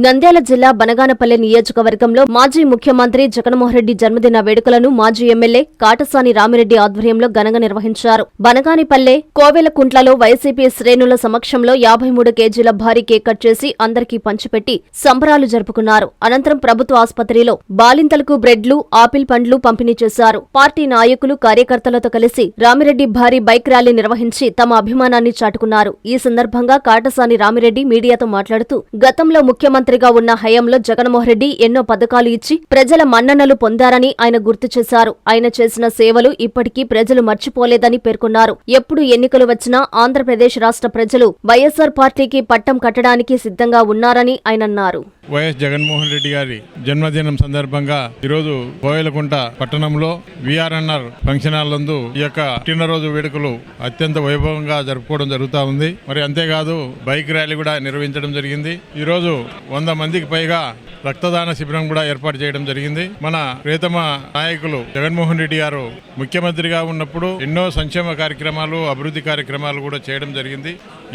నంద్యాల జిల్లా బనగానపల్లె నియోజకవర్గంలో మాజీ ముఖ్యమంత్రి జగన్మోహన్రెడ్డి జన్మదిన వేడుకలను మాజీ ఎమ్మెల్యే కాటసాని రామిరెడ్డి ఆధ్వర్యంలో ఘనంగా నిర్వహించారు. బనగానిపల్లె కోవెలకుంట్లలో వైసీపీ శ్రేణుల సమక్షంలో 53 కేజీల భారీ కేక్ కట్ చేసి అందరికీ పంచిపెట్టి సంబరాలు జరుపుకున్నారు. అనంతరం ప్రభుత్వ ఆసుపత్రిలో బాలింతలకు బ్రెడ్లు, ఆపిల్ పండ్లు పంపిణీ చేశారు. పార్టీ నాయకులు, కార్యకర్తలతో కలిసి రామిరెడ్డి భారీ బైక్ ర్యాలీ నిర్వహించి తమ అభిమానాన్ని చాటుకున్నారు. ఈ సందర్భంగా కాటసాని రామిరెడ్డి మీడియాతో మాట్లాడుతూ గతంలో ముఖ్యమంత్రిగా ఉన్న హయాంలో జగన్మోహన్రెడ్డి ఎన్నో పథకాలు ఇచ్చి ప్రజల మన్ననలు పొందారని ఆయన గుర్తు చేశారు. ఆయన చేసిన సేవలు ఇప్పటికీ ప్రజలు మర్చిపోలేదని పేర్కొన్నారు. ఎప్పుడు ఎన్నికలు వచ్చినా ఆంధ్రప్రదేశ్ రాష్ట్ర ప్రజలు వైఎస్సార్ పార్టీకి పట్టం కట్టడానికి సిద్ధంగా ఉన్నారని ఆయన అన్నారు. వైఎస్ జగన్మోహన్ రెడ్డి గారి జన్మదినం సందర్భంగా ఈరోజు కోవెలకుంట పట్టణంలో విఆర్ఎన్ఆర్ ఫంక్షన్ హాల్ నందు ఈ యొక్క పుట్టినరోజు వేడుకలు అత్యంత వైభవంగా జరుపుకోవడం జరుగుతూ ఉంది. మరి అంతేకాదు బైక్ ర్యాలీ కూడా నిర్వహించడం జరిగింది. ఈరోజు 100 మందికి పైగా రక్తదాన శిబిరం కూడా ఏర్పాటు చేయడం జరిగింది. మన ప్రియతమ నాయకులు జగన్మోహన్ రెడ్డి గారు ముఖ్యమంత్రిగా ఉన్నప్పుడు ఎన్నో సంక్షేమ కార్యక్రమాలు, అభివృద్ధి కార్యక్రమాలు కూడా చేయడం జరిగింది.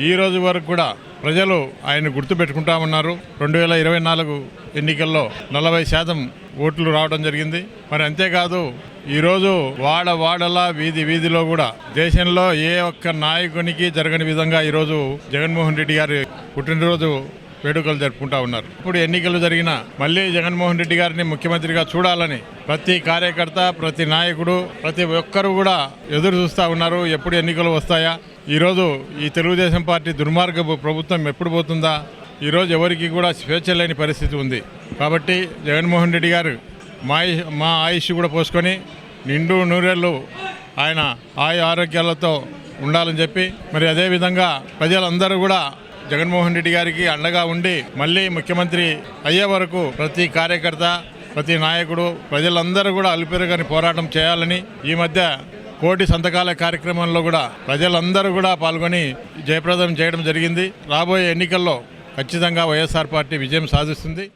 ఈ రోజు వరకు కూడా ప్రజలు ఆయన గుర్తు పెట్టుకుంటా ఉన్నారు. 2024 ఎన్నికల్లో 40% ఓట్లు రావడం జరిగింది. మరి అంతేకాదు ఈరోజు వాడలా వీధిలో కూడా దేశంలో ఏ ఒక్క నాయకునికి జరగని విధంగా ఈరోజు జగన్మోహన్ రెడ్డి గారి పుట్టినరోజు వేడుకలు జరుపుకుంటా ఉన్నారు. ఇప్పుడు ఎన్నికలు జరిగినా మళ్ళీ జగన్మోహన్ రెడ్డి గారిని ముఖ్యమంత్రిగా చూడాలని ప్రతి కార్యకర్త, ప్రతి నాయకుడు, ప్రతి ఒక్కరు కూడా ఎదురు చూస్తూ ఉన్నారు. ఎప్పుడు ఎన్నికలు వస్తాయా? ఈరోజు ఈ తెలుగుదేశం పార్టీ దుర్మార్గపు ప్రభుత్వం ఎప్పుడు పోతుందా? ఈరోజు ఎవరికి కూడా స్వేచ్ఛ లేని పరిస్థితి ఉంది. కాబట్టి జగన్మోహన్ రెడ్డి గారు మా ఆయుష్ కూడా పోసుకొని నిండు నూరేళ్ళు ఆయన ఆరోగ్యాలతో ఉండాలని చెప్పి, మరి అదేవిధంగా ప్రజలందరూ కూడా జగన్మోహన్ రెడ్డి గారికి అండగా ఉండి మళ్ళీ ముఖ్యమంత్రి అయ్యే వరకు ప్రతి కార్యకర్త, ప్రతి నాయకుడు, ప్రజలందరూ కూడా అలుపెరగని పోరాటం చేయాలని ఈ మధ్య 1 కోటి సంతకాల కార్యక్రమంలో కూడా ప్రజలందరూ కూడా పాల్గొని జయప్రదం చేయడం జరిగింది. రాబోయే ఎన్నికల్లో ఖచ్చితంగా వైఎస్ఆర్ పార్టీ విజయం సాధిస్తుంది.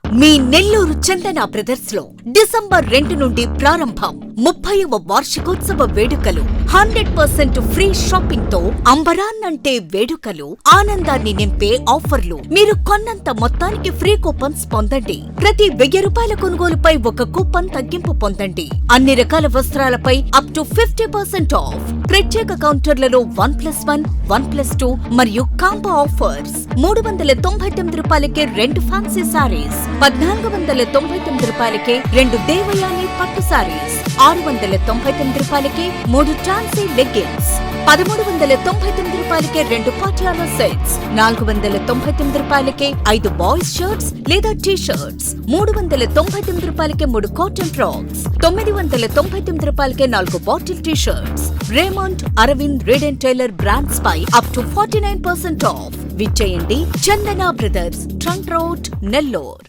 మీ నెల్లూరు చందన బ్రదర్స్ లో డిసెంబర్ 2 నుండి ప్రారంభం 30వ వార్షికోత్సవ వేడుకలు. 100% ఫ్రీ షాపింగ్ తో అంబరాన్నంటే వేడుకలు, ఆనందాన్ని నింపే ఆఫర్లు. మీరు కొన్నంత మొత్తానికి ఫ్రీ కూపన్స్ పొందండి. ప్రతి 1000 రూపాయల కొనుగోలుపై 1 కూపన్ తగ్గింపు పొందండి. అన్ని రకాల వస్త్రాలపై అప్ టు 50% ఆఫ్. ప్రత్యేక కౌంటర్లలో 1+1, 1+2 మరియు కాంబో ఆఫర్స్. 399 రూపాయలకే 2 ఫ్యాన్సీ సారీస్, 1499 రూపాయలకే 2 దేవయాని పట్టు సారీస్, 699 రూపాయలకే 3 టాన్సీ లెగ్గిన్స్, 1399 రూపాయలకే 2 పటియాలా సెట్స్, 499 రూపాయలకే 5 బాయ్స్ షర్ట్స్ లేదా టీ షర్ట్స్, 399 రూపాయలకే 3 కాటన్ ఫ్రాక్స్, 999 రూపాయలకే 4 bottle T shirts. Raymond, Arvind, Reid and Taylor brands పై అప్ టు 49% ఆఫ్. విచ్చేయండి Chandana Brothers, Trunk Road, Nellore.